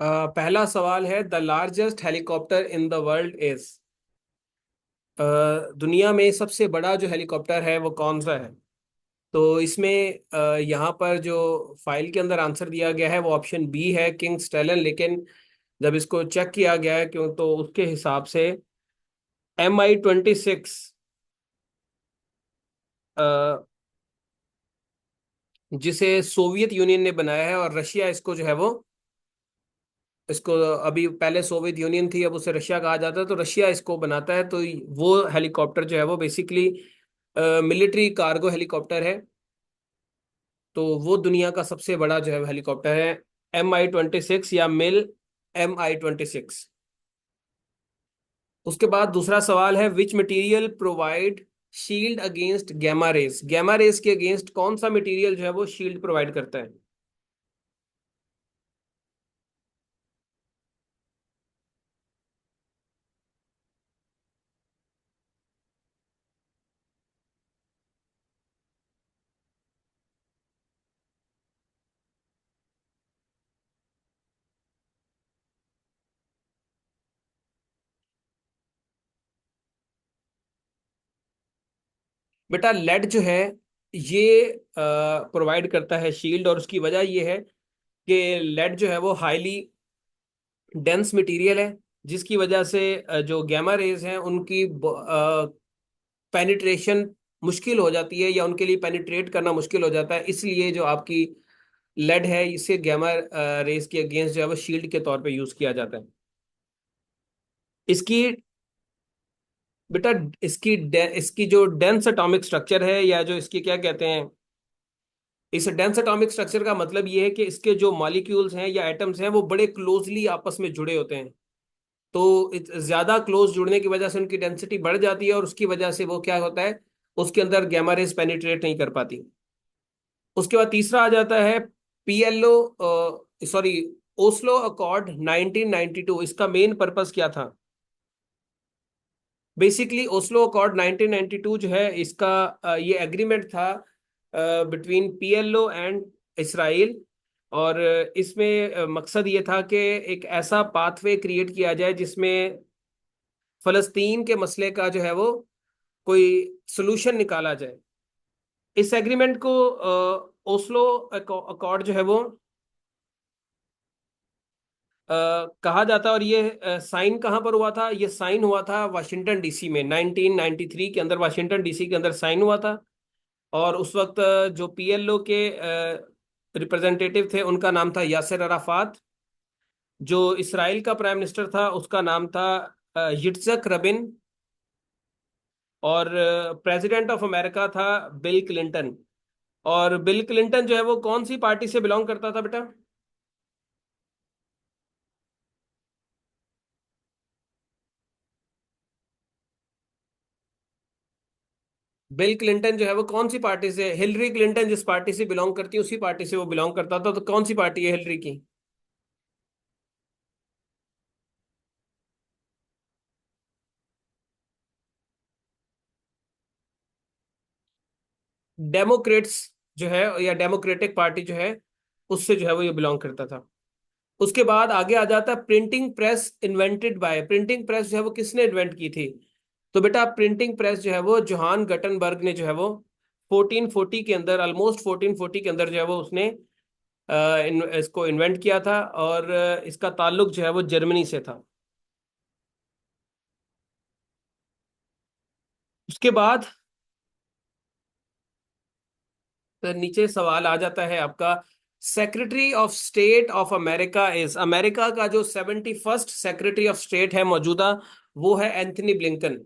पहला सवाल है, the largest helicopter in the world is. दुनिया में सबसे बड़ा जो हेलीकॉप्टर है वो कौन सा है? तो इसमें यहाँ पर जो फाइल के अंदर आंसर दिया गया है वो ऑप्शन बी है, किंग स्टेलन। लेकिन जब इसको चेक किया गया है क्यों, तो उसके हिसाब से MI-26, जिसे सोवियत यूनियन ने बनाया है, और रशिया इसको जो है वो, इसको अभी पहले सोवियत यूनियन थी, अब उसे रशिया कहा जाता है, तो रशिया इसको बनाता है। तो वो हेलीकॉप्टर जो है वो बेसिकली मिलिट्री कार्गो हेलीकॉप्टर है। तो वो दुनिया का सबसे बड़ा जो है हेलीकॉप्टर है, MI-26 या मिल MI-26। उसके बाद दूसरा सवाल है, which material provide shield against gamma rays. Gamma rays के अगेंस्ट कौन सा मटेरियल जो है वो शील्ड प्रोवाइड करता है? बेटा, लेड जो है ये प्रोवाइड करता है शील्ड, और उसकी वजह ये है कि लेड जो है वो हाईली डेंस मटेरियल है, जिसकी वजह से जो गैमा रेज हैं उनकी पेनिट्रेशन मुश्किल हो जाती है, या उनके लिए पेनिट्रेट करना मुश्किल हो जाता है। इसलिए जो आपकी लेड है, इसे गैमा रेज के अगेंस्ट जो है वो शील्ड के तौर पे यूज किया जाता है। इसकी बेटा, इसकी जो डेंस एटॉमिक स्ट्रक्चर है, या जो इसकी क्या कहते हैं, इस डेंस एटॉमिक स्ट्रक्चर का मतलब ये है कि इसके जो मॉलिक्यूल्स हैं या एटम्स हैं वो बड़े क्लोजली आपस में जुड़े होते हैं। तो ज्यादा क्लोज जुड़ने की वजह से उनकी डेंसिटी बढ़ जाती है, और उसकी वजह से वो क्या होता है, उसके अंदर गैमा रेज पेनिट्रेट नहीं कर पाती। उसके बाद तीसरा आ जाता है PLO, सॉरी, ओस्लो अकॉर्ड 1992। इसका मेन पर्पस क्या था? बेसिकली ओस्लो अकॉर्ड 1992 जो है इसका ये एग्रीमेंट था बिटवीन PLO एंड इसराइल। और इसमें मकसद ये था कि एक ऐसा पाथवे क्रिएट किया जाए जिसमें फलस्तीन के मसले का जो है वो कोई सोल्यूशन निकाला जाए। इस एग्रीमेंट को ओस्लो अकॉर्ड जो है वो कहा जाता है। और ये साइन कहाँ पर हुआ था? ये साइन हुआ था वाशिंगटन डीसी में, 1993 के अंदर वाशिंगटन डीसी के अंदर साइन हुआ था। और उस वक्त जो PLO के रिप्रेजेंटेटिव थे उनका नाम था यासिर अराफात। जो इसराइल का प्राइम मिनिस्टर था उसका नाम था yitzhak रबिन। और प्रेसिडेंट ऑफ अमेरिका था बिल क्लिंटन। और बिल क्लिंटन जो है वो कौन सी पार्टी से बिलोंग करता था बेटा? बिल क्लिंटन जो है वो कौन सी पार्टी से, हिलरी क्लिंटन जिस पार्टी से बिलोंग करती है उसी पार्टी से वो बिलोंग करता था। तो कौन सी पार्टी है हिलरी की? डेमोक्रेट्स जो है, या डेमोक्रेटिक पार्टी जो है, उससे जो है वो ये बिलोंग करता था। उसके बाद आगे आ जाता है, printing press invented by. Printing press जो है वो किसने इन्वेंट की थी? तो बेटा, प्रिंटिंग प्रेस जो है वो जोहान गटनबर्ग ने जो है वो 1440 के अंदर, ऑलमोस्ट 1440 के अंदर जो है वो उसने इसको इन्वेंट किया था। और इसका ताल्लुक जो है वो जर्मनी से था। उसके बाद नीचे सवाल आ जाता है आपका, secretary of state of America is. America का जो 71st सेक्रेटरी ऑफ स्टेट है मौजूदा, वो है एंथनी ब्लिंकन।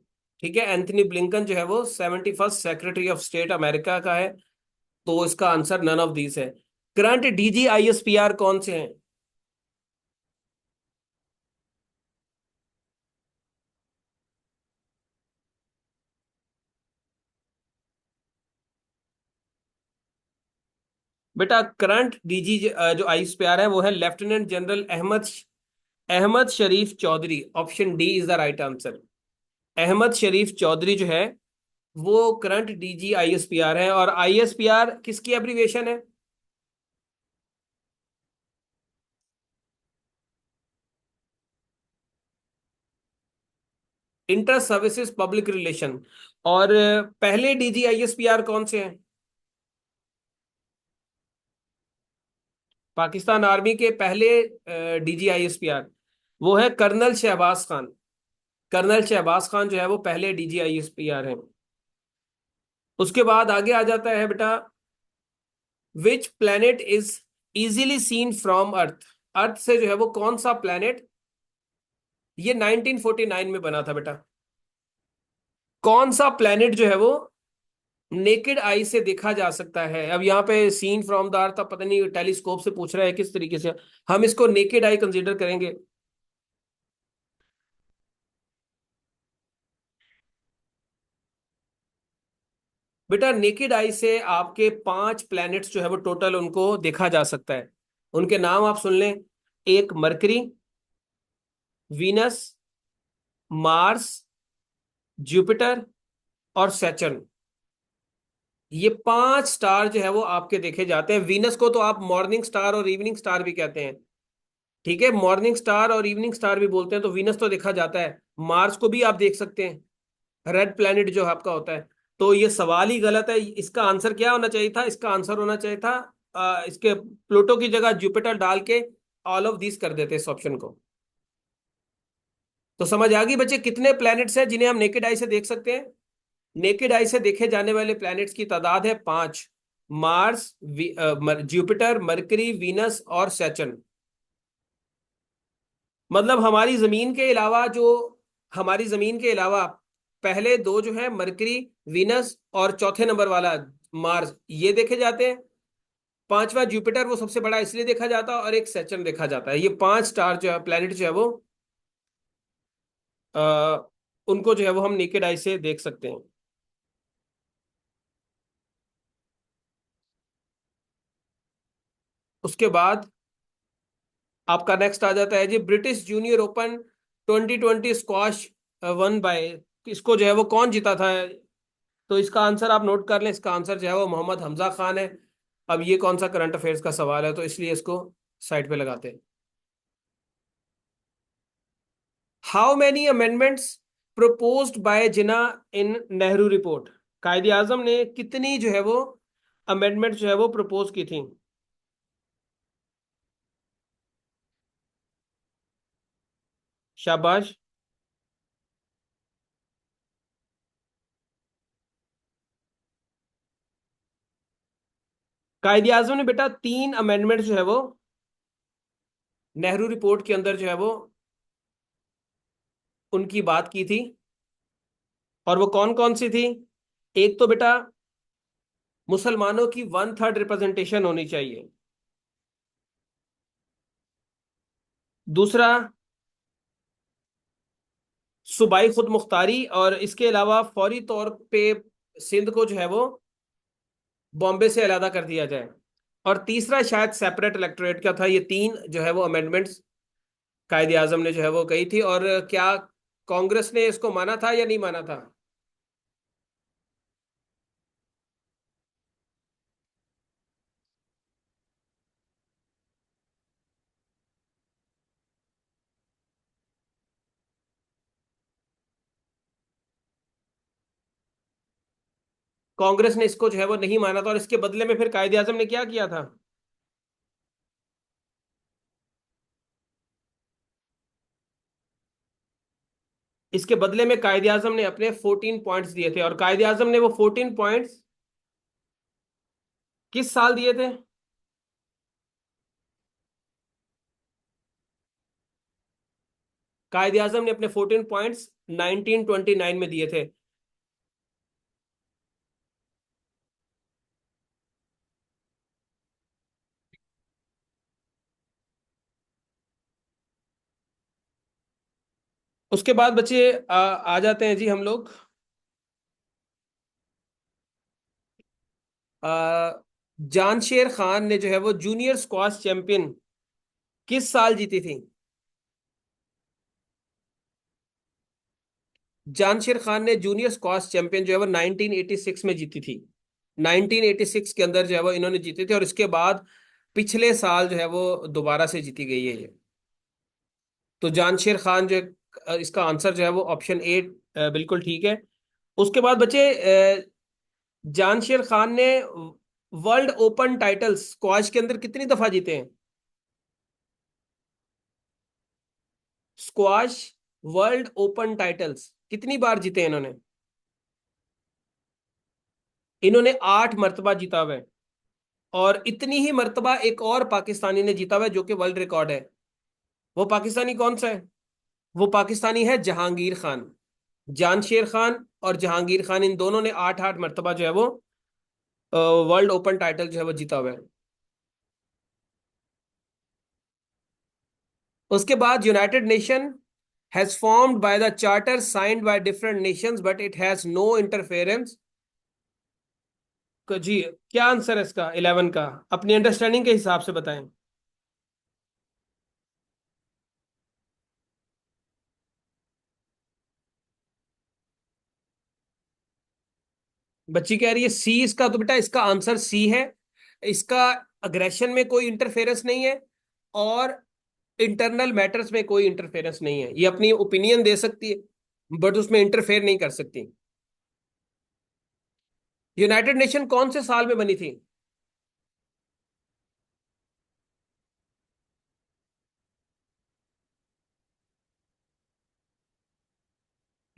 ठीक है, एंथनी ब्लिंकन जो है वो 71st secretary of state America का है। तो इसका आंसर नन ऑफ दीज है। करंट DG ISPR कौन से हैं? बेटा, करंट DG जो ISPR है वो है lieutenant general Ahmed Ahmed Sharif Chaudhry. Option D is the right answer. Ahmed Sharif Chaudhry जो है वो करंट DG ISPR है। और ISPR किसकी एब्रीवेशन है? Inter services public relation. और पहले DGISPR कौन से हैं? पाकिस्तान आर्मी के पहले DGISPR वो है कर्नल शहबाज खान। कर्नल शहबाज खान जो है वो पहले DGISPR हैं। उसके बाद आगे आ जाता है बेटा, which planet is easily seen from earth. Earth से जो है वो कौन सा प्लैनेट, ये 1949 में बना था बेटा। कौन सा प्लैनेट जो है वो नेकेड आई से देखा जा सकता है? अब यहाँ पे सीन फ्रॉम द अर्थ, अब पता नहीं टेलीस्कोप से पूछ रहा है किस तरीके से हम इसको नेकेड आई कंसीडर करेंगे। बेटा नेकेड आई से आपके 5 प्लैनेट्स जो है वो टोटल उनको देखा जा सकता है। उनके नाम आप सुन लें। एक मरकरी, वीनस, मार्स, जुपिटर और सैटर्न। ये 5 स्टार जो है वो आपके देखे जाते हैं। वीनस को तो आप मॉर्निंग स्टार और इवनिंग स्टार भी कहते हैं। ठीक है, मॉर्निंग स्टार और इवनिंग स्टार भी बोलते हैं, तो वीनस तो देखा जाता है। मार्स को भी आप देख सकते हैं, रेड प्लैनेट जो आपका होता है। तो ये सवाल ही गलत है। इसका आंसर क्या होना चाहिए था? इसका आंसर होना चाहिए था इसके प्लूटो की जगह जुपिटर डाल के ऑल ऑफ दिस कर देते इस ऑप्शन को। तो समझ आ गई बच्चे कितने प्लैनेट्स हैं जिन्हें हम नेकेड आई से देख सकते हैं? नेकेड आई से देखे जाने वाले प्लैनेट्स की तादाद है 5। मार्स, जुपिटर, मरकरी, वीनस और सैटर्न। मतलब हमारी जमीन के अलावा पहले दो जो है मरकरी, वीनस और चौथे नंबर वाला मार्स, ये देखे जाते हैं। पांचवा जुपिटर, वो सबसे बड़ा इसलिए देखा जाता है, और एक सैटर्न देखा जाता है। ये 5 स्टार जो है, प्लैनेट जो है वो आ, उनको जो है वो हम नेकेड आई से देख सकते हैं। उसके बाद आपका नेक्स्ट आ जाता है जी, British Junior Open 2020 squash won by, इसको जो है वो कौन जीता था? तो इसका आंसर आप नोट कर लें। इसका आंसर जो है वो मोहम्मद हमजा खान है। अब ये कौन सा करंट अफेयर्स का सवाल है, तो इसलिए इसको साइड पे लगाते हैं। How many amendments proposed by Jinnah in Nehru report. कायदे आजम ने कितनी जो है वो अमेंडमेंट जो है वो प्रपोज की थी? शाबाश। कायदे आजम ने बेटा 3 अमेंडमेंट जो है वो नेहरू रिपोर्ट के अंदर जो है वो उनकी बात की थी। और वो कौन कौन सी थी? एक तो बेटा मुसलमानों की 1/3 रिप्रेजेंटेशन होनी चाहिए। दूसरा सूबाई खुद मुख्तारी, और इसके अलावा फौरी तौर पे सिंध को जो है वो बॉम्बे से अलहदा कर दिया जाए। और तीसरा शायद सेपरेट इलेक्टोरेट का था। ये 3 जो है वो अमेंडमेंट्स कायदे आजम ने जो है वो कही थी। और क्या कांग्रेस ने इसको माना था या नहीं माना था? कांग्रेस ने इसको जो है वो नहीं माना था, और इसके बदले में फिर कायदे आजम ने क्या किया था? इसके बदले में कायदे आजम ने अपने 14 पॉइंट्स दिए थे। और कायदे आजम ने वो 14 पॉइंट्स किस साल दिए थे? कायदे आजम ने अपने 14 पॉइंट्स 1929 में दिए थे। उसके बाद बच्चे आ जाते हैं जी हम लोग आ, जानशेर खान ने जो है वो जूनियर स्क्वाश चैंपियन किस साल जीती थी? जानशेर खान ने जूनियर स्क्वाश चैंपियन जो है वो 1986 में जीती थी। 1986 के अंदर जो है वो इन्होंने जीती थी, और इसके बाद पिछले साल जो है वो दोबारा से जीती गई है ये। तो जानशेर खान जो इसका आंसर जो है वो ऑप्शन 8 बिल्कुल ठीक है। उसके बाद बचे जामशेद खान ने वर्ल्ड ओपन टाइटल्स स्क्वाश के अंदर कितनी दफा जीते हैं? स्क्वाश वर्ल्ड ओपन टाइटल्स कितनी बार जीते हैं इन्होंने? इन्होंने 8 मर्तबा जीता हुआ है। और इतनी ही मर्तबा एक और पाकिस्तानी ने जीता हुआ है जो कि वर्ल्ड रिकॉर्ड है। वो पाकिस्तानी कौन सा है? वो पाकिस्तानी है जहांगीर खान। जानशेर खान और जहांगीर खान, इन दोनों ने 8 8 मर्तबा जो है वो वर्ल्ड ओपन टाइटल जो है वो जीता हुआ है। उसके बाद United Nation has formed by the charter signed by different nations but it has no interference. जी, क्या आंसर है इसका 11 का? अपनी अंडरस्टैंडिंग के हिसाब से बताएं। बच्ची कह रही है सी इसका, तो बेटा इसका आंसर सी है। इसका अग्रेशन में कोई इंटरफेरेंस नहीं है, और इंटरनल मैटर्स में कोई इंटरफेरेंस नहीं है। ये अपनी ओपिनियन दे सकती है बट उसमें इंटरफेयर नहीं कर सकती। यूनाइटेड नेशन कौन से साल में बनी थी?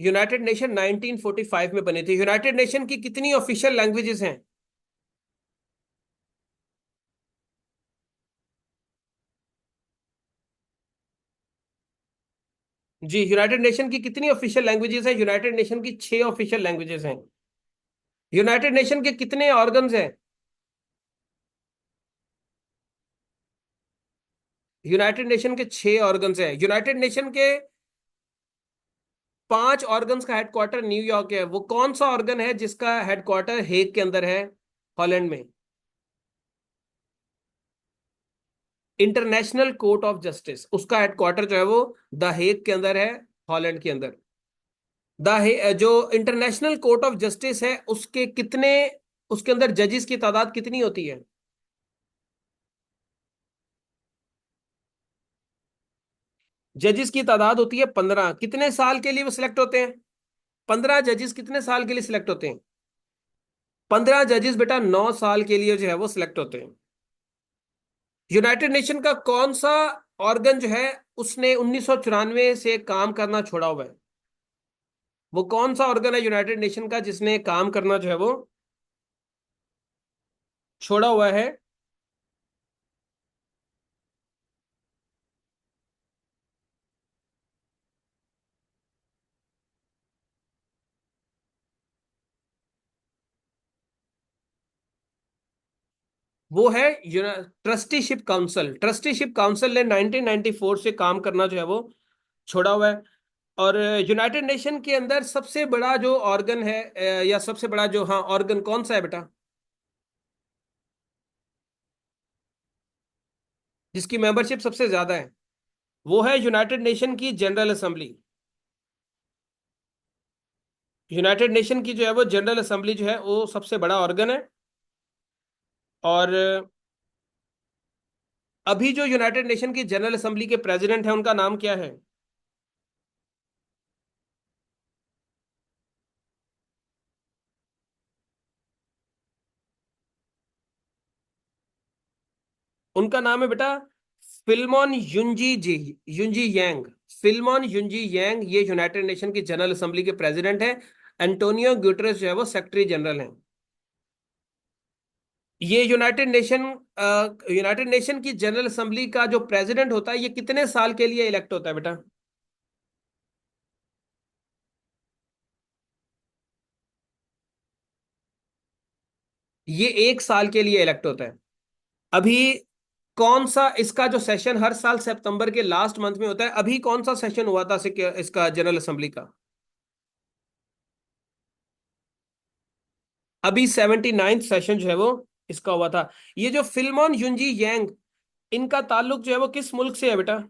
यूनाइटेड नेशन 1945 में बनी थी। यूनाइटेड नेशन की कितनी ऑफिशियल लैंग्वेजेस हैं? जी, यूनाइटेड नेशन की कितनी ऑफिशियल लैंग्वेजेस हैं? यूनाइटेड नेशन की 6 ऑफिशियल लैंग्वेजेस हैं। यूनाइटेड नेशन के कितने ऑर्गन्स हैं? यूनाइटेड नेशन के 6 ऑर्गन्स हैं। यूनाइटेड नेशन के 5 ऑर्गन्स का हेडक्वार्टर न्यूयॉर्क है। वो कौन सा ऑर्गन है जिसका हेडक्वार्टर हेग के अंदर है, हॉलैंड में? इंटरनेशनल कोर्ट ऑफ जस्टिस, उसका हेडक्वार्टर जो है वो द हेग के अंदर है, हॉलैंड के अंदर। जो इंटरनेशनल कोर्ट ऑफ जस्टिस है उसके कितने, उसके अंदर जजेस की तादाद कितनी होती है? जजेस की तादाद होती है 15। कितने साल के लिए वो सिलेक्ट होते हैं? 15 जजेस कितने साल के लिए सिलेक्ट होते हैं? 15 जजेस बेटा 9 साल के लिए जो है वो सिलेक्ट होते हैं। यूनाइटेड नेशन का कौन सा ऑर्गन जो है उसने 1994 से काम करना छोड़ा हुआ है? वो कौन सा ऑर्गन है यूनाइटेड नेशन का जिसने काम करना जो है वो छोड़ा हुआ है? वो है ट्रस्टीशिप काउंसिल। ट्रस्टीशिप काउंसिल ने 1994 से काम करना जो है वो छोड़ा हुआ है। और यूनाइटेड नेशन के अंदर सबसे बड़ा जो ऑर्गन है, या सबसे बड़ा जो, हाँ, ऑर्गन कौन सा है बेटा जिसकी मेंबरशिप सबसे ज्यादा है? वो है यूनाइटेड नेशन की जनरल असेंबली। यूनाइटेड नेशन की जो है वो जनरल असेंबली जो है वो सबसे बड़ा ऑर्गन है। और अभी जो यूनाइटेड नेशन की जनरल असेंबली के प्रेसिडेंट है उनका नाम क्या है? उनका नाम है बेटा फिल्मोन युंजी जी, युंजी यांग। फिल्मोन युंजी यांग ये यूनाइटेड नेशन की जनरल असेंबली के प्रेसिडेंट है। एंटोनियो ग्यूटरेस जो है वो सेक्रेटरी जनरल है। ये यूनाइटेड नेशन की जनरल असेंबली का जो प्रेसिडेंट होता है ये कितने साल के लिए इलेक्ट होता है बेटा? ये 1 साल के लिए इलेक्ट होता है। अभी कौन सा इसका जो सेशन हर साल सितंबर के लास्ट मंथ में होता है, अभी कौन सा सेशन हुआ था इसका जनरल असेंबली का? अभी 79th सेशन जो है वो इसका हुआ था। ये जो फिल्मोन युंजी यांग, इनका ताल्लुक जो है वो किस मुल्क से है बेटा?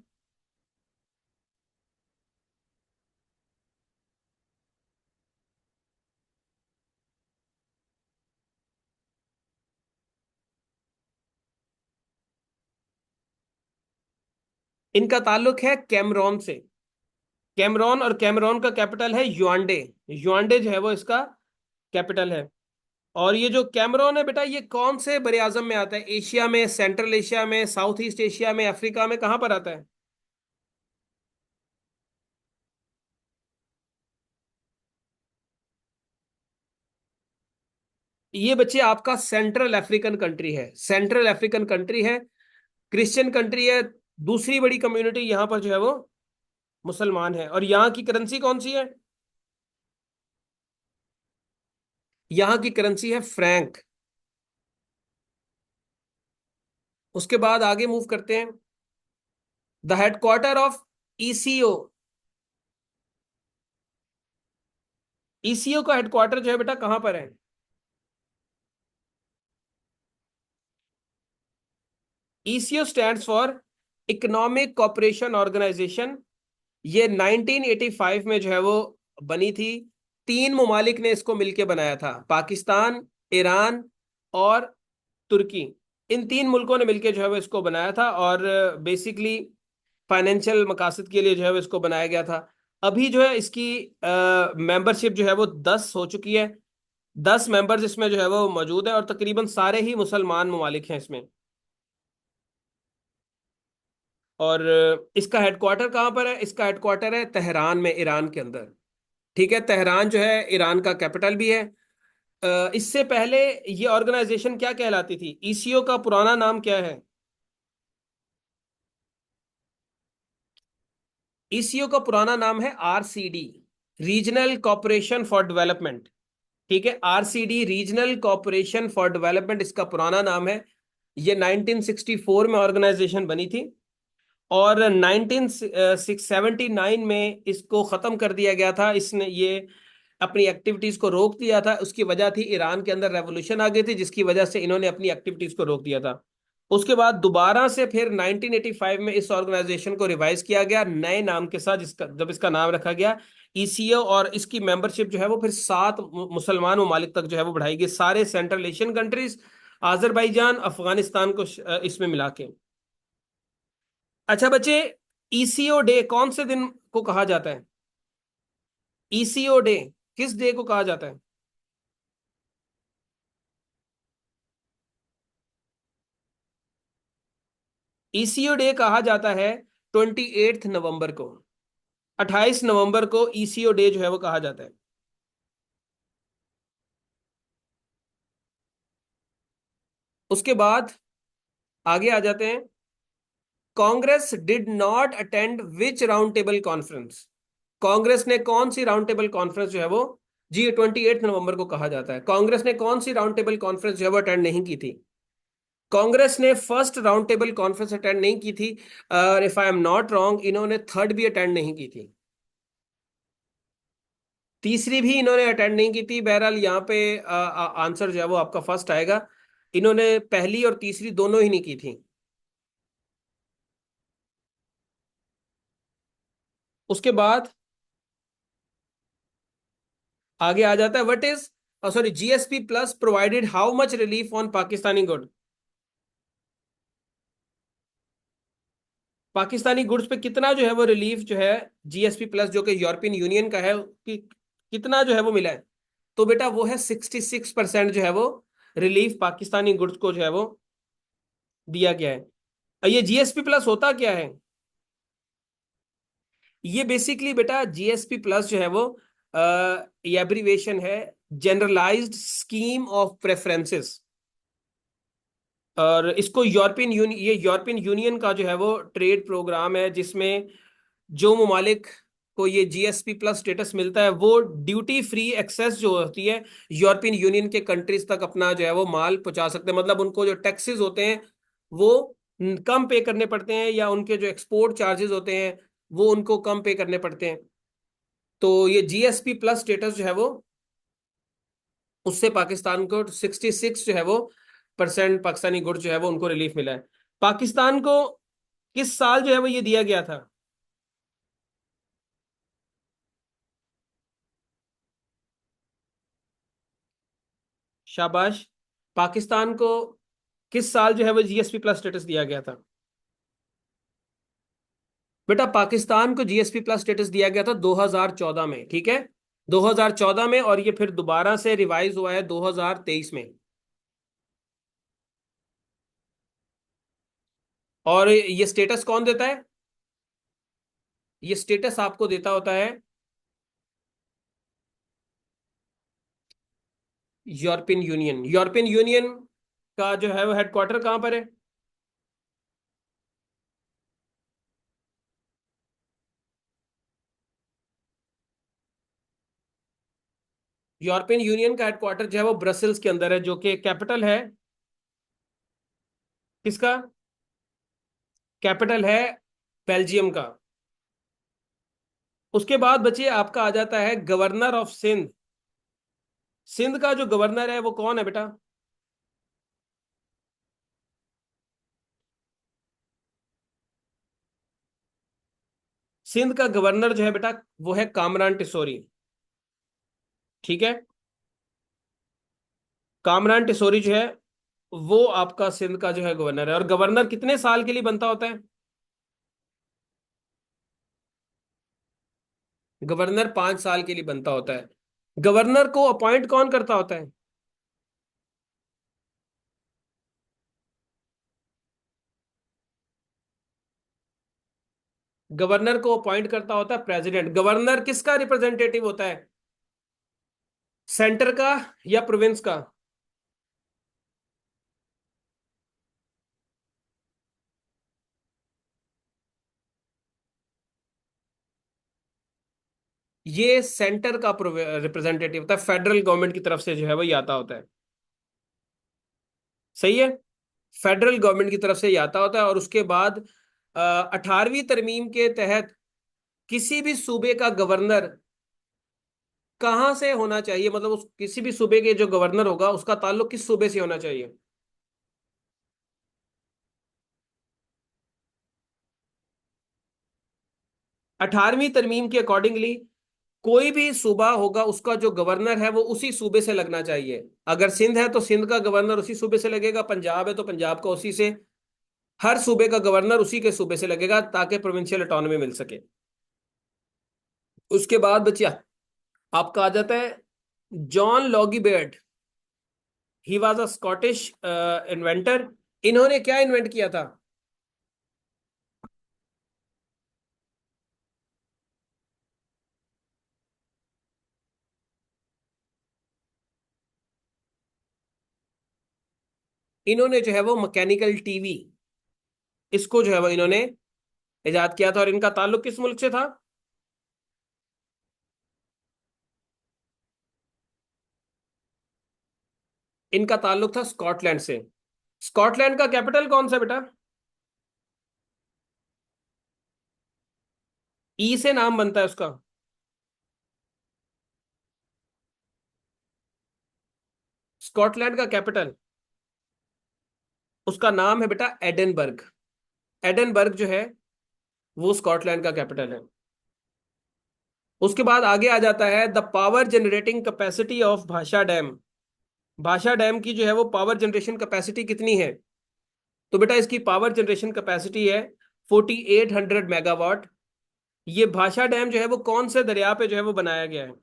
इनका ताल्लुक है कैमरोन से। कैमरॉन, और कैमरॉन का कैपिटल है युआंडे। युआंडे जो है वो इसका कैपिटल है। और ये जो कैमरॉन है बेटा, ये कौन से बड़े आजम में आता है? एशिया में, सेंट्रल एशिया में, साउथ ईस्ट एशिया में, अफ्रीका में, कहाँ पर आता है? ये बच्चे आपका सेंट्रल अफ्रीकन कंट्री है, सेंट्रल अफ्रीकन कंट्री है, क्रिश्चियन कंट्री है। दूसरी बड़ी कम्युनिटी यहाँ पर जो है वो मुसलमान है। और यहाँ की करेंसी कौन सी है? यहाँ की करेंसी है फ्रैंक। उसके बाद आगे मूव करते हैं। The headquarter of ECO. ECO का हेडक्वार्टर जो है बेटा कहां पर है? ECO stands for economic cooperation organisation. ये 1985 में जो है वो बनी थी। तीन ममालिक ने इसको मिलकर बनाया था, पाकिस्तान, ईरान और तुर्की। इन तीन मुल्कों ने मिलकर जो है वो इसको बनाया था। और बेसिकली फाइनेंशियल मकासद के लिए जो है वो इसको बनाया गया था। अभी जो है इसकी मेंबरशिप जो है वो 10 हो चुकी है। 10 मेंबर्स इसमें जो है वो मौजूद है, और तकरीबन सारे ही मुसलमान ममालिक हैं इसमें। और इसका हेडक्वार्टर कहाँ पर है? इसका हेडक्वार्टर है तेहरान में, ईरान के अंदर। ठीक है, तेहरान जो है ईरान का कैपिटल भी है। इससे पहले ये ऑर्गेनाइजेशन क्या कहलाती थी? ईसीओ का पुराना नाम क्या है? ईसीओ का पुराना नाम है RCD, regional corporation for development. ठीक है, RCD, regional corporation for development इसका पुराना नाम है। ये 1964 में ऑर्गेनाइजेशन बनी थी। और 1979 में इसको खत्म कर दिया गया था। इसने ये अपनी एक्टिविटीज को रोक दिया था। उसकी वजह थी ईरान के अंदर रेवोल्यूशन आ गई थी, जिसकी वजह से इन्होंने अपनी एक्टिविटीज को रोक दिया था। उसके बाद दोबारा से फिर 1985 में इस ऑर्गेनाइजेशन को रिवाइज किया गया नए नाम के साथ, जिसका जब इसका नाम रखा गया ईसीओ। और इसकी मेंबरशिप जो है वो फिर 7 मुसलमान ममालिक तक जो है वो बढ़ाई गई, सारे central Asian countries, Azerbaijan, Afghanistan को इसमें मिला के। अच्छा बच्चे, ईसीओ डे कौन से दिन को कहा जाता है? ईसीओ डे किस डे को कहा जाता है? ईसीओ डे कहा जाता है 28 नवंबर को। 28 नवंबर को ईसीओ डे जो है वो कहा जाता है। उसके बाद आगे आ जाते हैं। Congress did not attend which round table conference? Congress ने कौन सी राउंड टेबल कॉन्फ्रेंस जो है वो, जी 28 नवंबर को कहा जाता है, कांग्रेस ने कौन सी राउंड टेबल कॉन्फ्रेंस जो है वो अटेंड नहीं की थी? कांग्रेस ने first round table conference attend नहीं की थी। और if I am not wrong, इन्होंने थर्ड भी अटेंड नहीं की थी। तीसरी भी इन्होंने अटेंड नहीं की थी। बहरहाल यहाँ पे आंसर जो है वो आपका फर्स्ट आएगा। इन्होंने पहली और तीसरी दोनों ही नहीं की थी। उसके बाद आगे आ जाता है, what is, sorry, GSP plus provided how much relief on Pakistani good? Pakistani goods पे कितना जो है वो रिलीफ जो है, जीएसपी प्लस जो कि यूरोपियन यूनियन का है, कि कितना जो है वो मिला है? तो बेटा वो है 66% जो है वो रिलीफ पाकिस्तानी गुड्स को जो है वो दिया गया है। और ये जीएसपी प्लस होता क्या है? ये बेसिकली बेटा जीएसपी प्लस जो है वो ये एब्रीवेशन है, जनरलाइज्ड स्कीम ऑफ प्रेफरेंसेस। और इसको यूरोपियन यूनियन, ये यूरोपियन यूनियन का जो है वो ट्रेड प्रोग्राम है, जिसमें जो ममालिक को ये जीएसपी प्लस स्टेटस मिलता है, वो ड्यूटी फ्री एक्सेस जो होती है यूरोपियन यूनियन के कंट्रीज तक अपना जो है वो माल पहुंचा सकते हैं। मतलब उनको जो टैक्सेस होते हैं वो कम पे करने पड़ते हैं, या उनके जो एक्सपोर्ट चार्जेस होते हैं वो उनको कम पे करने पड़ते हैं। तो ये जीएसपी प्लस स्टेटस जो है वो, उससे पाकिस्तान को 66 जो है वो परसेंट पाकिस्तानी गुड्स जो है वो उनको रिलीफ मिला है। पाकिस्तान को किस साल जो है वो ये दिया गया था? शाबाश। पाकिस्तान को किस साल जो है वो जीएसपी प्लस स्टेटस दिया गया था? बेटा पाकिस्तान को जीएसपी प्लस स्टेटस दिया गया था 2014 में, ठीक है, 2014 में, और ये फिर दोबारा से रिवाइज हुआ है 2023 में। और ये स्टेटस कौन देता है? ये स्टेटस आपको देता होता है यूरोपियन यूनियन। यूरोपियन यूनियन का जो है वो हेडक्वार्टर कहां पर है? यूरोपियन यूनियन का हेडक्वार्टर जो है वो ब्रसल्स के अंदर है, जो कि कैपिटल है किसका? कैपिटल है बेल्जियम का। उसके बाद बच्चे आपका आ जाता है गवर्नर ऑफ सिंध। सिंध का जो गवर्नर है वो कौन है बेटा? सिंध का गवर्नर जो है बेटा वो है कामरान टिसोरी, ठीक है। कामरान टिसोरी जो है वो आपका सिंध का जो है गवर्नर है। और गवर्नर कितने साल के लिए बनता होता है? गवर्नर 5 साल के लिए बनता होता है। गवर्नर को अपॉइंट कौन करता होता है? गवर्नर को अपॉइंट करता होता है प्रेसिडेंट। गवर्नर किसका रिप्रेजेंटेटिव होता है? सेंटर का या प्रोविंस का? ये सेंटर का रिप्रेजेंटेटिव होता है, फेडरल गवर्नमेंट की तरफ से जो है वो ये आता होता है। सही है। फेडरल गवर्नमेंट की तरफ से ये आता होता है। और उसके बाद 18वीं तरमीम के तहत किसी भी सूबे का गवर्नर कहां से होना चाहिए, मतलब उस किसी भी सूबे के जो गवर्नर होगा उसका ताल्लुक किस सूबे से होना चाहिए? 18वीं तरमीम के अकॉर्डिंगली कोई भी सूबा होगा उसका जो गवर्नर है वो उसी सूबे से लगना चाहिए। अगर सिंध है तो सिंध का गवर्नर उसी सूबे से लगेगा, पंजाब है तो पंजाब का उसी से, हर सूबे का गवर्नर उसी के सूबे से लगेगा ताकि प्रोविंशियल ऑटोनॉमी मिल सके। उसके बाद बच्चिया आपका आ जाता है John Logie Baird. He was a Scottish inventor. इन्होंने क्या इन्वेंट किया था? इन्होंने जो है वो मैकेनिकल टीवी, इसको जो है वो इन्होंने इजाद किया था। और इनका ताल्लुक किस मुल्क से था? इनका ताल्लुक था स्कॉटलैंड से। स्कॉटलैंड का कैपिटल कौन सा बेटा? ई से नाम बनता है उसका। स्कॉटलैंड का कैपिटल, उसका नाम है बेटा एडनबर्ग। एडनबर्ग जो है वो स्कॉटलैंड का कैपिटल है। उसके बाद आगे आ जाता है the power generating capacity of भाषा डैम। भाषा डैम की जो है वो पावर जनरेशन कैपेसिटी कितनी है? तो बेटा इसकी पावर जनरेशन कैपेसिटी है 4800 मेगावाट। ये भाषा डैम जो है वो कौन से दरिया पे जो है वो बनाया गया है?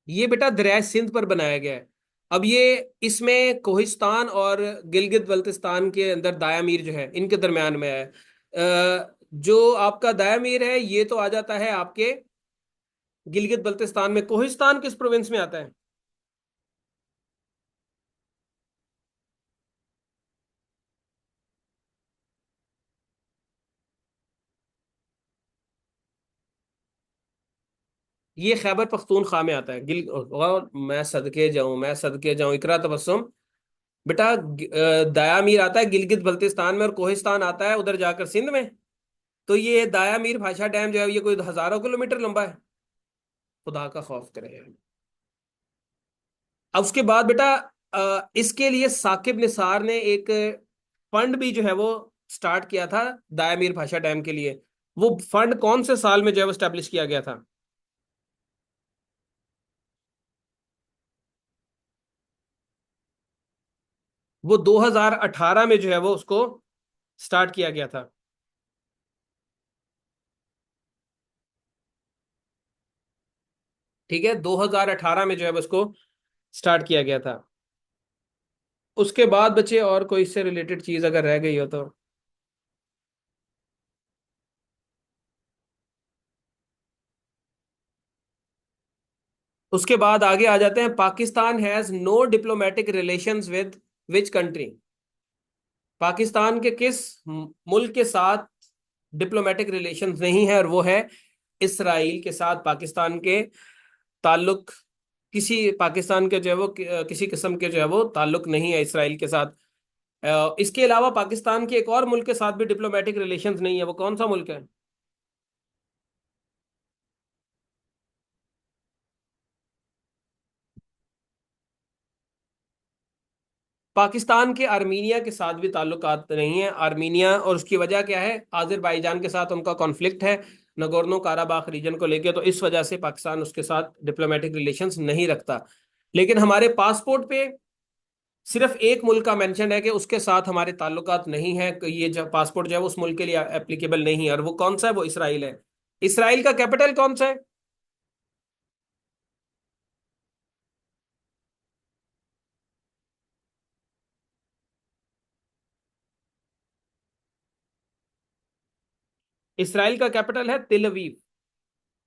ये बेटा दरिया सिंध पर बनाया गया है। अब ये इसमें कोहिस्तान और गिलगित बल्तिस्तान के अंदर दाया मीर जो है इनके दरमियान में है। जो आपका दाया मीर है ये तो आ जाता है आपके गिलगित बल्तिस्तान में। कोहिस्तान किस प्रोविंस में आता है? ये खैबर पख्तूनख्वा में आता है। गिल और मैं सदके जाऊं, मैं सदके जाऊं, इकरा तबस्सुम। बेटा दाया मीर आता है गिलगित बल्तिस्तान में, और कोहिस्तान आता है उधर जाकर सिंध में। तो ये दाया मीर भाषा डैम जो है ये कोई हजारों किलोमीटर लंबा है। खुदा का खौफ करे। अब उसके बाद बेटा इसके लिए साकिब निसार ने एक फंड भी जो है वो स्टार्ट किया था दाया मीर भाषा डैम के लिए। वो फंड कौन से साल में जो है वो स्टैब्लिश किया गया था? वो 2018 में जो है वो उसको स्टार्ट किया गया था। ठीक है, 2018 में जो है वो उसको स्टार्ट किया गया था। उसके बाद बच्चे और कोई इससे रिलेटेड चीज अगर रह गई हो तो। उसके बाद आगे आ जाते हैं, Pakistan has no diplomatic relations with which country? Pakistan के किस मुल्क के साथ डिप्लोमेटिक रिलेशंस नहीं है? और वो है इसराइल के साथ। पाकिस्तान के ताल्लुक किसी पाकिस्तान के जो है वो किसी किस्म के जो है वो ताल्लुक नहीं है इसराइल के साथ। इसके अलावा पाकिस्तान के एक और मुल्क के साथ भी डिप्लोमेटिक रिलेशंस नहीं है, वो कौन सा मुल्क है? पाकिस्तान के आर्मीनिया के साथ भी ताल्लुकात नहीं है। आर्मीनिया, और उसकी वजह क्या है? आज़रबाईजान के साथ उनका कॉन्फ्लिक्ट है नगोर्नो काराबाख रीजन को लेके, तो इस वजह से पाकिस्तान उसके साथ डिप्लोमेटिक रिलेशंस नहीं रखता। लेकिन हमारे पासपोर्ट पे सिर्फ एक मुल्क का मेंशन है कि उसके साथ हमारे ताल्लुकात नहीं है, कि ये जो पासपोर्ट जो है वो उस मुल्क के लिए एप्लीकेबल नहीं है, और वो कौन सा है? वो इसराइल है। इसराइल का कैपिटल कौन सा है? इसराइल का कैपिटल है तिल अवीव।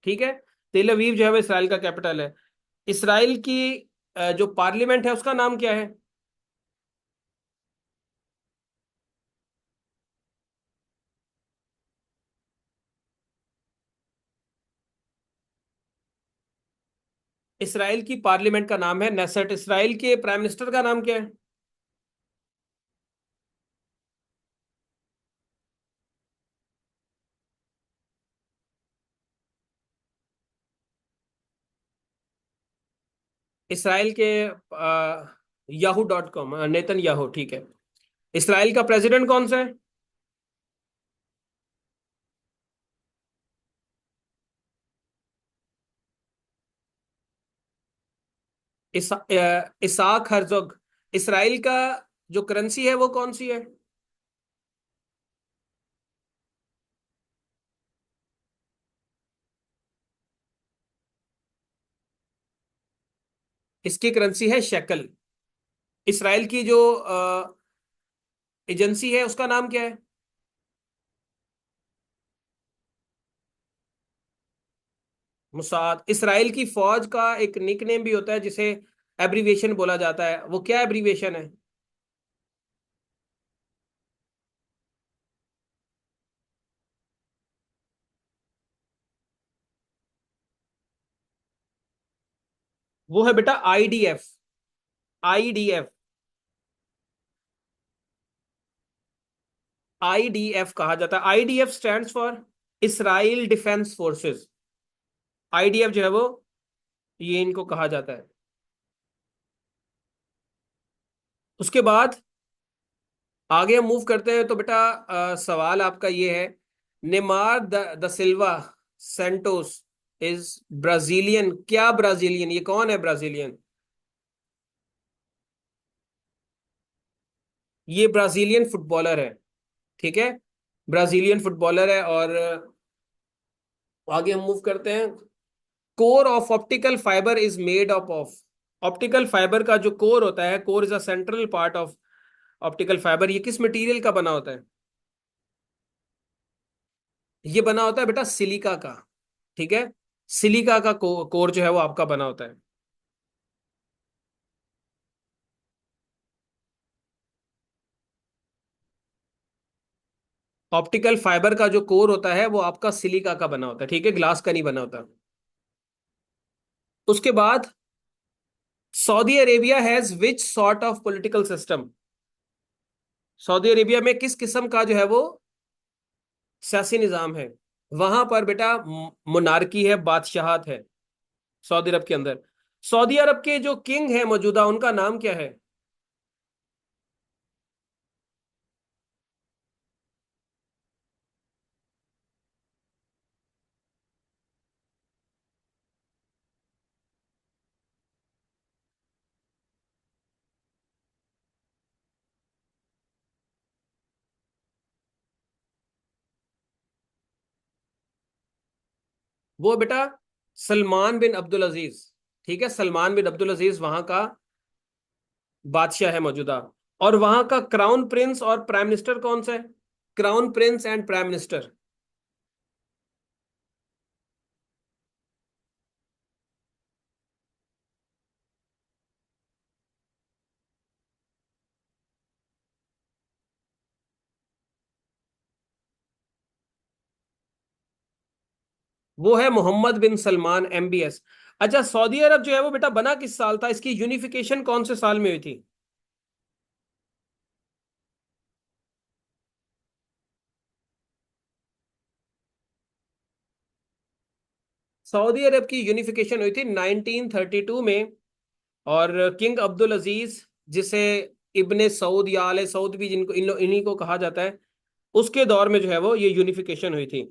ठीक है, तिल अवीव जो है वो इसराइल का कैपिटल है। इसराइल की जो पार्लियामेंट है उसका नाम क्या है? इसराइल की पार्लियामेंट का नाम है नेसेट। इसराइल के प्राइम मिनिस्टर का नाम क्या है? इसराइल के याहू डॉट कॉम, नेतन याहू। ठीक है। इसराइल का प्रेसिडेंट कौन सा है? Isaac Herzog. इसराइल का जो करेंसी है वो कौन सी है? इसकी करेंसी है शेकल। इसराइल की जो एजेंसी है उसका नाम क्या है? मुसाद। इसराइल की फौज का एक निकनेम भी होता है जिसे एब्रीविएशन बोला जाता है, वो क्या एब्रीविएशन है? वो है बेटा आईडीएफ। आईडीएफ। आईडीएफ कहा जाता है। IDF stands for Israel defence forces. IDF जो है वो ये इनको कहा जाता है। उसके बाद आगे हम मूव करते हैं तो बेटा सवाल आपका ये है, Neymar da Silva Santos is Brazilian. क्या ब्राजीलियन? ये कौन है ब्राजीलियन? ये ब्राजीलियन फुटबॉलर है। ठीक है, ब्राजीलियन फुटबॉलर है। और आगे हम मूव करते हैं। Core of optical fibre is made up of. Optical fibre का जो कोर होता है, core is a central part of optical fibre, ये किस मटेरियल का बना होता है? ये बना होता है बेटा सिलिका का। ठीक है, सिलिका का कोर जो है वो आपका बना होता है। ऑप्टिकल फाइबर का जो कोर होता है वो आपका सिलिका का बना होता है। ठीक है, ग्लास का नहीं बना होता। उसके बाद Saudi Arabia has which sort of political system? Saudi Arabia में किस किस्म का जो है वो सियासी निजाम है? वहां पर बेटा मोनार्की है, बादशाहत है सऊदी अरब के अंदर। सऊदी अरब के जो किंग है मौजूदा, उनका नाम क्या है? वो बेटा सलमान बिन अब्दुल अजीज। ठीक है, सलमान बिन अब्दुल अजीज वहां का बादशाह है मौजूदा। और वहां का क्राउन प्रिंस और प्राइम मिनिस्टर कौन सा है? Crown Prince and prime minister. वो है मोहम्मद बिन सलमान MBS। अच्छा, सऊदी अरब जो है वो बेटा बना किस साल था? इसकी यूनिफिकेशन कौन से साल में हुई थी? सऊदी अरब की यूनिफिकेशन हुई थी 1932 में। और किंग अब्दुल अजीज, जिसे इब्ने सऊद या आले सऊद भी जिनको इन्हीं को कहा जाता है, उसके दौर में जो है वो ये यूनिफिकेशन हुई थी।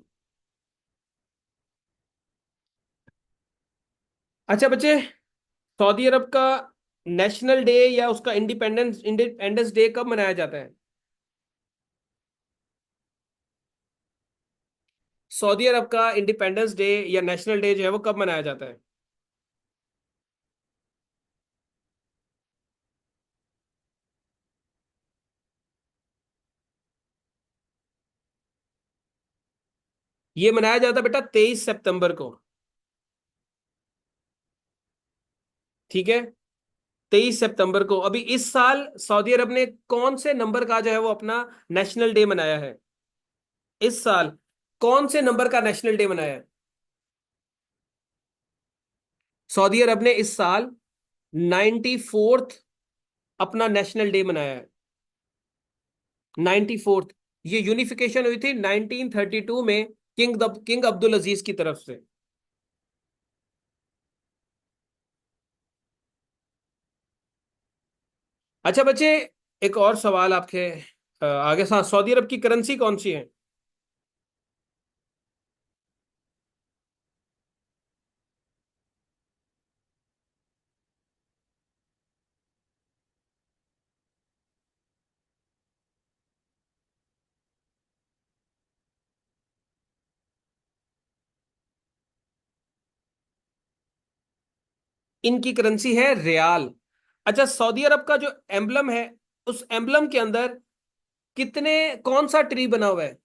अच्छा बच्चे, सऊदी अरब का नेशनल डे या उसका इंडिपेंडेंस इंडिपेंडेंस डे कब मनाया जाता है? सऊदी अरब का इंडिपेंडेंस डे या नेशनल डे जो है वो कब मनाया जाता है? ये मनाया जाता है बेटा 23 सितंबर को। ठीक है, 23 सितंबर को। अभी इस साल सऊदी अरब ने कौन से नंबर का जो है वो अपना नेशनल डे मनाया है? इस साल कौन से नंबर का नेशनल डे मनाया है? सऊदी अरब ने इस साल 94th अपना नेशनल डे मनाया है। 94th। ये यूनिफिकेशन हुई थी 1932 में किंग अब्दुल अजीज की तरफ से। अच्छा बच्चे, एक और सवाल आपके आगे। सऊदी अरब की करेंसी कौन सी है? इनकी करेंसी है रियाल। अच्छा, सऊदी अरब का जो एम्बलम है, उस एम्बलम के अंदर कितने कौन सा ट्री बना हुआ है?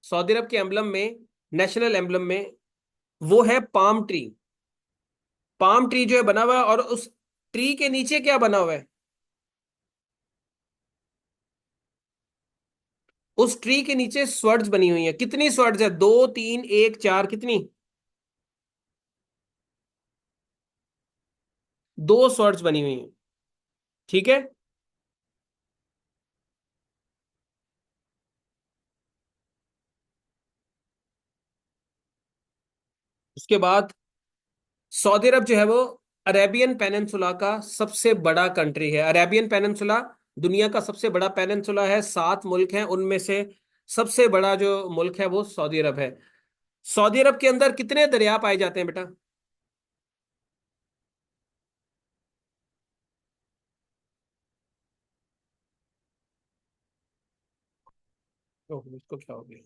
सऊदी अरब के एम्बलम में, नेशनल एम्बलम में, वो है पाम ट्री। पाम ट्री जो है बना हुआ है, और उस ट्री के नीचे क्या बना हुआ है? उस ट्री के नीचे स्वर्ड्स बनी हुई है। कितनी स्वर्ड्स है? दो, तीन, एक, चार, कितनी? दो स्वर्ड्स बनी हुई है। ठीक है। उसके बाद सऊदी अरब जो है वो अरेबियन पेनिनसुला का सबसे बड़ा कंट्री है। अरेबियन पेनिनसुला दुनिया का सबसे बड़ा पेनिनसुला है। 7 मुल्क हैं, उनमें से सबसे बड़ा जो मुल्क है वो सऊदी अरब है। सऊदी अरब के अंदर कितने दरिया पाए जाते हैं बेटा? ओह, इसको क्या हो गया?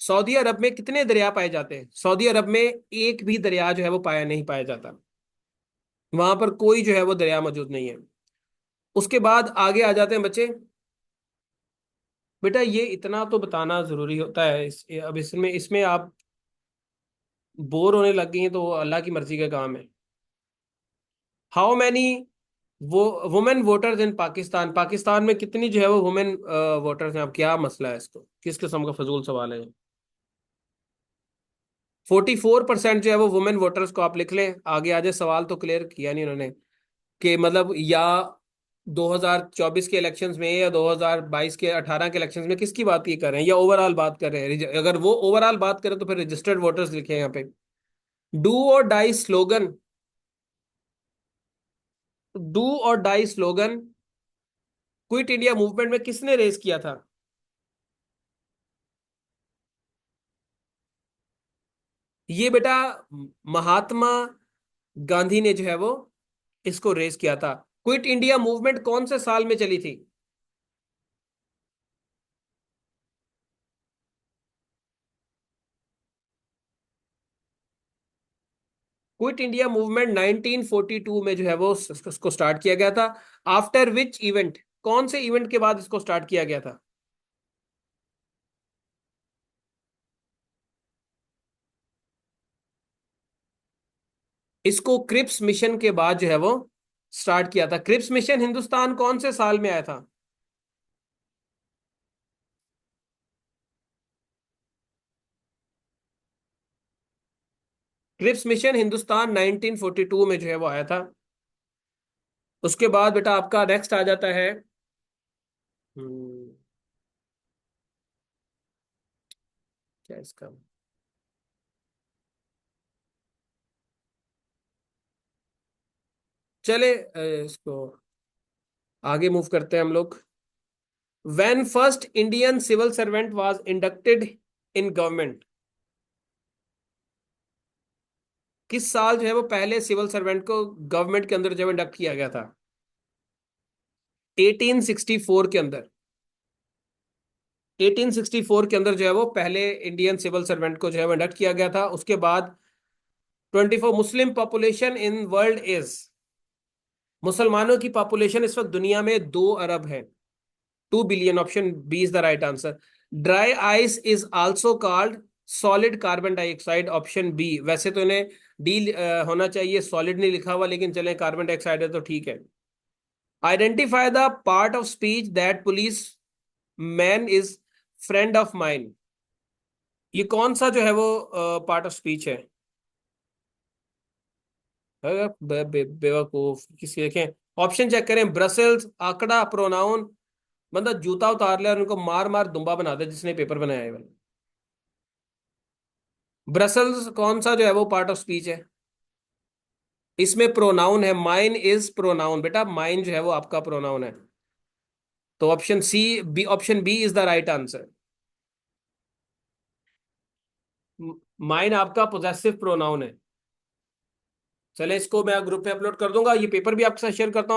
सऊदी अरब में कितने दरिया पाए जाते हैं? सऊदी अरब में एक भी दरिया जो है वो नहीं पाया जाता। वहां पर कोई जो है वो दरिया मौजूद नहीं है। उसके बाद आगे आ जाते हैं बच्चे। बेटा ये इतना तो बताना जरूरी होता है। अब इसमें इसमें आप बोर होने लग गई हैं तो वो अल्लाह की मर्जी का काम है। हाउ मैनी वो वुमेन वोटर्स इन पाकिस्तान, पाकिस्तान में कितनी जो है वो वुमेन वोटर्स हैं? अब क्या मसला है इसको, किस किस्म का फजूल सवाल है? 44% जो है वो वुमेन वोटर्स को आप लिख लें आगे आ जाए। सवाल तो क्लियर किया नहीं उन्होंने कि मतलब या 2024 के इलेक्शंस में या 2022 के 18 के इलेक्शंस में किसकी बात ये कर रहे हैं, या ओवरऑल बात कर रहे हैं? अगर वो ओवरऑल बात करें तो फिर रजिस्टर्ड वोटर्स लिखे हैं यहाँ पे। Do or die slogan, do or die slogan quit India movement में किसने रेस किया था? ये बेटा महात्मा गांधी ने जो है वो इसको रेस किया था। क्विट इंडिया मूवमेंट कौन से साल में चली थी? क्विट इंडिया मूवमेंट 1942 में जो है वो इसको स्टार्ट किया गया था। आफ्टर विच इवेंट, कौन से इवेंट के बाद इसको स्टार्ट किया गया था? इसको क्रिप्स मिशन के बाद जो है वो स्टार्ट किया था। क्रिप्स मिशन हिंदुस्तान कौन से साल में आया था? क्रिप्स मिशन हिंदुस्तान 1942 में जो है वो आया था। उसके बाद बेटा आपका नेक्स्ट आ जाता है। हम्म, क्या इसका, चले इसको आगे मूव करते हैं हम लोग। When first Indian civil servant was inducted in government, किस साल जो है वो पहले सिविल सर्वेंट को गवर्नमेंट के अंदर जो है इंडक्ट किया गया था? 1864 के अंदर, 1864 के अंदर जो है वो पहले इंडियन सिविल सर्वेंट को जो है वो इंडक्ट किया गया था। उसके बाद 24 Muslim population in world is, मुसलमानों की पॉपुलेशन इस वक्त दुनिया में 2 अरब है, 2 billion. Option B is the right answer. Dry ice is also called solid carbon dioxide, option B. वैसे तो इन्हें डी होना चाहिए, सॉलिड नहीं लिखा हुआ, लेकिन चलें कार्बन डाइऑक्साइड है तो ठीक है। Identify the part of speech that police man is friend of mine, ये कौन सा जो है वो पार्ट ऑफ स्पीच है? बेवकूफ किसी, देखें ऑप्शन चेक करें। ब्रसेल्स, आंकड़ा, प्रोनाउन। बंदा जूता उतार ले और उनको मार मार दुम्बा बना दे जिसने पेपर बनाया है वाला। ब्रसल्स कौन सा जो है वो पार्ट ऑफ स्पीच है? इसमें प्रोनाउन है, माइन इज प्रोनाउन बेटा, माइन जो है वो आपका प्रोनाउन है। तो option C, B, option B is the right answer. Mine आपका पोजेसिव प्रोनाउन है। चले इसको मैं ग्रुप पे अपलोड कर दूंगा, ये पेपर भी आपके साथ शेयर करता हूँ।